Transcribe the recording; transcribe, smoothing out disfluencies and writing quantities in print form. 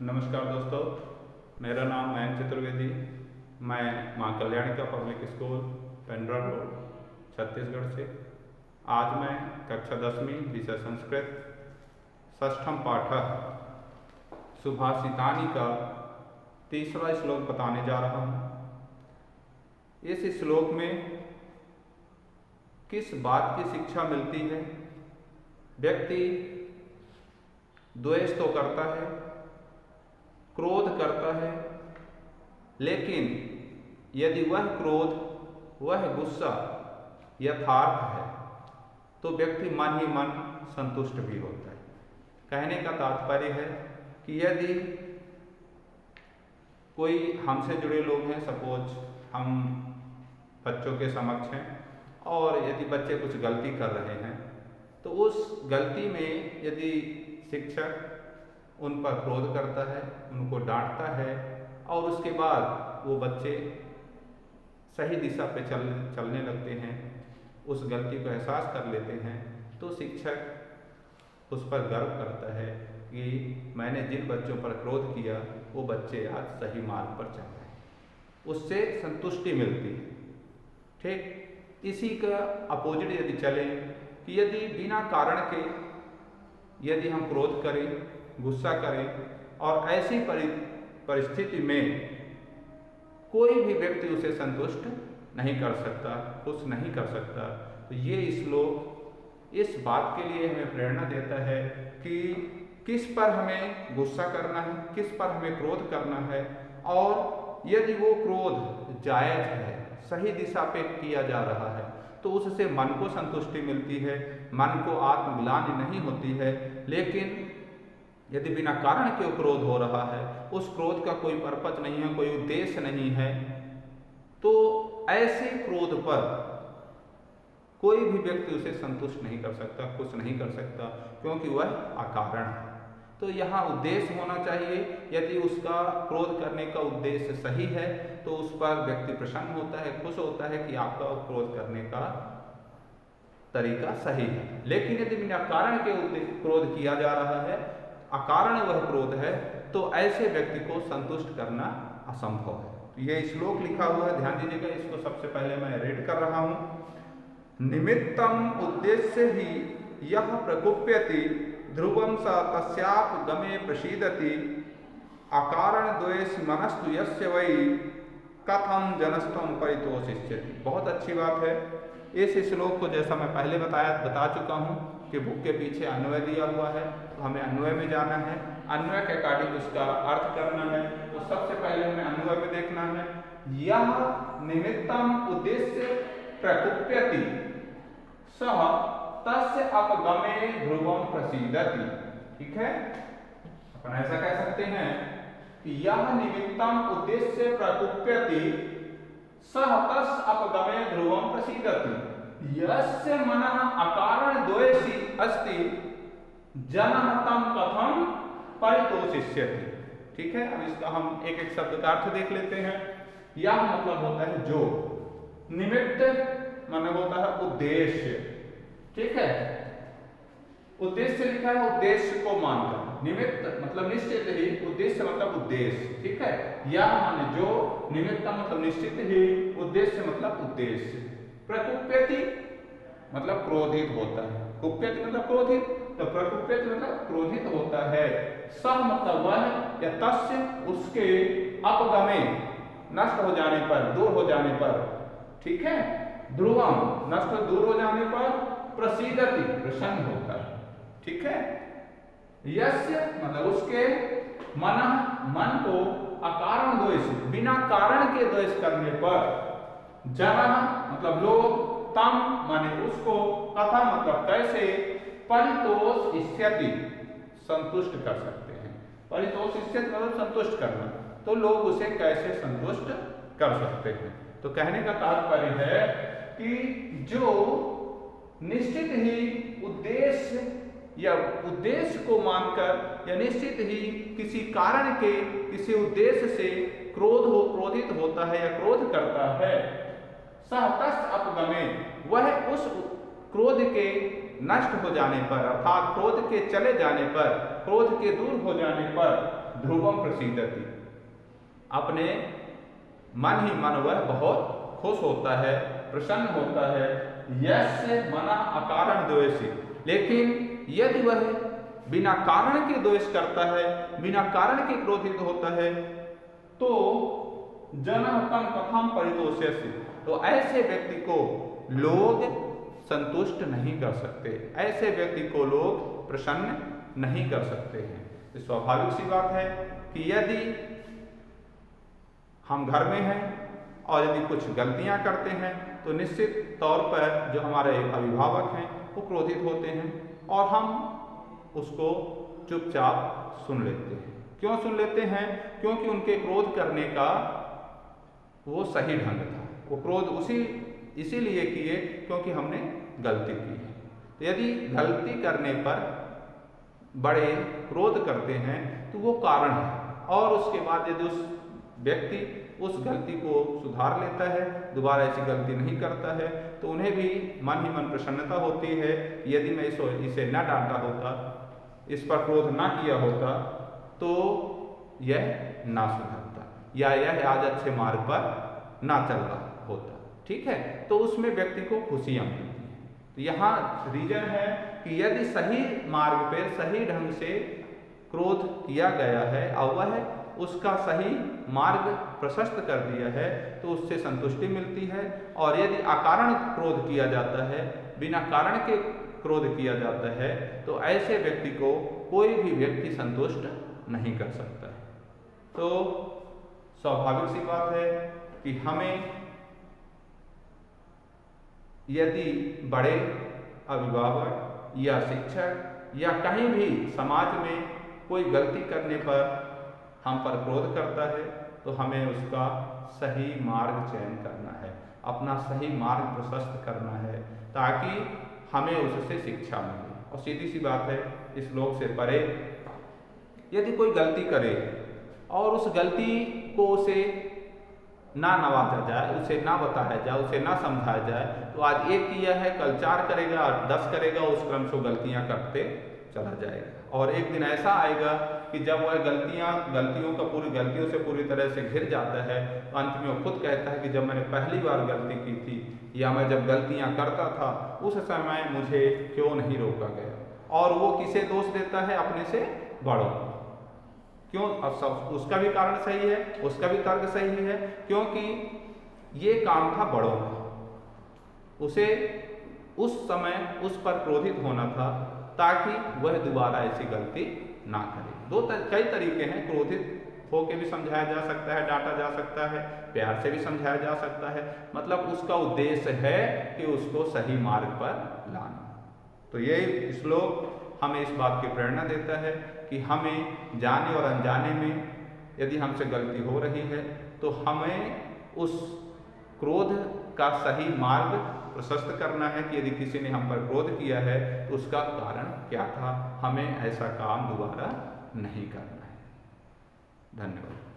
नमस्कार दोस्तों, मेरा नाम मयंक चतुर्वेदी। मैं Maa Kalyanika public school Pendra road Chhattisgarh से। आज मैं कक्षा 10वीं विषय संस्कृत षष्ठम पाठ सुभाषितानि का तीसरा श्लोक बताने जा रहा हूँ। इस श्लोक में किस बात की शिक्षा मिलती है? व्यक्ति द्वेष तो करता है, क्रोध करता है, लेकिन यदि वह क्रोध, वह गुस्सा यथार्थ है तो व्यक्ति मन ही मन संतुष्ट भी होता है। कहने का तात्पर्य है कि यदि कोई हमसे जुड़े लोग हैं, सपोज हम बच्चों के समक्ष हैं और यदि बच्चे कुछ गलती कर रहे हैं तो उस गलती में यदि शिक्षक उन पर क्रोध करता है, उनको डांटता है और उसके बाद वो बच्चे सही दिशा पे चलने लगते हैं, उस गलती को एहसास कर लेते हैं, तो शिक्षक उस पर गर्व करता है कि मैंने जिन बच्चों पर क्रोध किया वो बच्चे आज सही मार्ग पर चल रहे हैं। उससे संतुष्टि मिलती है। ठीक इसी का अपोजिट यदि चले कि यदि बिना कारण के यदि हम क्रोध करें, गुस्सा करें और ऐसी परिस्थिति में कोई भी व्यक्ति उसे संतुष्ट नहीं कर सकता, खुश नहीं कर सकता, तो ये श्लोक इस बात के लिए हमें प्रेरणा देता है कि किस पर हमें गुस्सा करना है, किस पर हमें क्रोध करना है, और यदि वो क्रोध जायज है, सही दिशा पे किया जा रहा है, तो उससे मन को संतुष्टि मिलती है, मन को आत्मग्लानि नहीं होती है। लेकिन यदि बिना कारण के क्रोध हो रहा है, उस क्रोध का कोई पर्पज नहीं है, कोई उद्देश्य नहीं है, तो ऐसे क्रोध पर कोई भी व्यक्ति उसे संतुष्ट नहीं कर सकता, खुश नहीं कर सकता, क्योंकि वह अकारण है। तो यहाँ उद्देश्य होना चाहिए। यदि उसका क्रोध करने का उद्देश्य सही है तो उस पर व्यक्ति प्रसन्न होता है, खुश होता है कि आपका क्रोध करने का तरीका सही है। लेकिन यदि बिना कारण के क्रोध किया जा रहा है, अकारण वह क्रोध है, तो ऐसे व्यक्ति को संतुष्ट करना असंभव है। तो ये श्लोक लिखा हुआ है, ध्यान दीजिएगा। इसको सबसे पहले मैं रीड कर रहा हूं। निमित्तम उद्देश्य ही यह प्रकुप्यति ध्रुवम स तस्याप गमे प्रसीदति अकारण द्वेष मनस्तु यस्य वै कथम जनस्तम परितोषिष्यति। बहुत अच्छी बात है। इस श्लोक को जैसा मैं पहले बता चुका हूँ कि बुक के पीछे अन्वय दिया हुआ है, तो हमें अन्वय में जाना है, अन्वय के अकॉर्डिंग उसका अर्थ करना है। तो सबसे पहले हमें अन्वय में देखना है। यह निमित्तम उद्देश्य प्रकुप्यति सह तस्य अपगमे ध्रुवम प्रसीदति। ठीक है, अपन ऐसा कह सकते हैं कि यह निमित्तम उद्देश्य प्रकुप्यति सह तस्य अपगमे ध्रुवम प्रसीदति यस्य मनः अकारण द्वेषी अस्ति जनः तम कथम परितोषिष्यति। ठीक है, अब इसका हम एक एक शब्द का अर्थ देख लेते हैं। यह मतलब होता है जो, निमित्त माने होता है उद्देश्य। ठीक है, उद्देश्य लिखा है उद्देश्य को मानकर, निमित्त मतलब निश्चित ही, उद्देश्य मतलब उद्देश्य। ठीक है, यह माने जो, निमित्त मतलब निश्चित ही, उद्देश्य मतलब उद्देश्य। प्रकुप्यति मतलब क्रोधित होता है, कुप्यति मतलब क्रोधित, तो प्रकुप्यति मतलब क्रोधित होता है। सह मतलब वह या तस्य उसके, अपगमे नष्ट हो जाने पर, दूर हो जाने पर। ठीक है, ध्रुवम नष्ट दूर हो जाने पर, प्रसीदति प्रसन्न होता है। ठीक है, यस्य मतलब उसके, मन को, अकारण द्वेष बिना कारण के द्वेष करने पर, जनः मतलब लोग, तम माने उसको, कथा मतलब कैसे, परितोषिष्यति संतुष्ट कर सकते हैं। परितोषिष्यति मतलब संतुष्ट करना, तो लोग उसे कैसे संतुष्ट कर सकते हैं। तो कहने का तात्पर्य है कि जो निश्चित ही उद्देश्य या उद्देश्य को मानकर या निश्चित ही किसी कारण के, किसी उद्देश्य से क्रोधित होता है या क्रोध करता है, सह तस्य अपगमे वह उस क्रोध के नष्ट हो जाने पर, अर्थात क्रोध के चले जाने पर, क्रोध के दूर हो जाने पर, ध्रुवम प्रसीदति, अपने मन ही मन वह बहुत खुश होता है, प्रसन्न होता है। यस्य मनः अकारण द्वेषी, लेकिन यदि वह बिना कारण के द्वेष करता है, बिना कारण के क्रोधित होता है, तो जनः तं कथं परितोष्यसि, तो ऐसे व्यक्ति को लोग संतुष्ट नहीं कर सकते, ऐसे व्यक्ति को लोग प्रसन्न नहीं कर सकते हैं। तो स्वाभाविक सी बात है कि यदि हम घर में हैं और यदि कुछ गलतियां करते हैं तो निश्चित तौर पर जो हमारे अभिभावक हैं वो क्रोधित होते हैं और हम उसको चुपचाप सुन लेते हैं। क्यों सुन लेते हैं? क्योंकि उनके क्रोध करने का वो सही ढंग था, वो क्रोध इसीलिए किए क्योंकि हमने गलती की है। तो यदि गलती करने पर बड़े क्रोध करते हैं तो वो कारण है, और उसके बाद यदि उस व्यक्ति उस गलती को सुधार लेता है, दोबारा ऐसी गलती नहीं करता है, तो उन्हें भी मन ही मन प्रसन्नता होती है। यदि मैं इसे न डांटा होता, इस पर क्रोध ना किया होता, तो यह ना सुधरता या यह आज अच्छे मार्ग पर ना चल रहा होता। ठीक है, तो उसमें व्यक्ति को खुशियां मिलती हैं। तो यहाँ रीजन है कि यदि सही मार्ग पे सही ढंग से क्रोध किया गया है और वह उसका सही मार्ग प्रशस्त कर दिया है, तो उससे संतुष्टि मिलती है। और यदि अकारण क्रोध किया जाता है, बिना कारण के क्रोध किया जाता है, तो ऐसे व्यक्ति को कोई भी व्यक्ति संतुष्ट नहीं कर सकता है। तो स्वाभाविक सी बात है कि हमें यदि बड़े अभिभावक या शिक्षक या कहीं भी समाज में कोई गलती करने पर हम पर क्रोध करता है, तो हमें उसका सही मार्ग चयन करना है, अपना सही मार्ग प्रशस्त करना है, ताकि हमें उससे शिक्षा मिले। और सीधी सी बात है, इस श्लोक से परे यदि कोई गलती करे और उस गलती को उसे ना नवाजा जाए, उसे ना बताया जाए, उसे ना समझाया जाए, तो आज एक किया है कल 4 करेगा, 10 करेगा, उस क्रम से गलतियां करते चला जाएगा। और एक दिन ऐसा आएगा कि जब वह गलतियों से पूरी तरह से घिर जाता है, तो अंत में वो खुद कहता है कि जब मैंने पहली बार गलती की थी या मैं जब गलतियां करता था उस समय मुझे क्यों नहीं रोका गया। और वो किसे दोष देता है? अपने से बड़ों। क्यों? अब सब उसका भी कारण सही है, उसका भी तर्क सही है, क्योंकि ये काम था बड़ों का, उसे उस समय उस पर क्रोधित होना था ताकि वह दोबारा ऐसी गलती ना करे। कई तरीके हैं, क्रोधित होके भी समझाया जा सकता है, डांटा जा सकता है, प्यार से भी समझाया जा सकता है, मतलब उसका उद्देश्य है कि उसको सही मार्ग पर लाना। तो ये श्लोक हमें इस बात की प्रेरणा देता है कि हमें जाने और अनजाने में यदि हमसे गलती हो रही है तो हमें उस क्रोध का सही मार्ग प्रशस्त करना है कि यदि किसी ने हम पर क्रोध किया है तो उसका कारण क्या था, हमें ऐसा काम दोबारा नहीं करना है। धन्यवाद।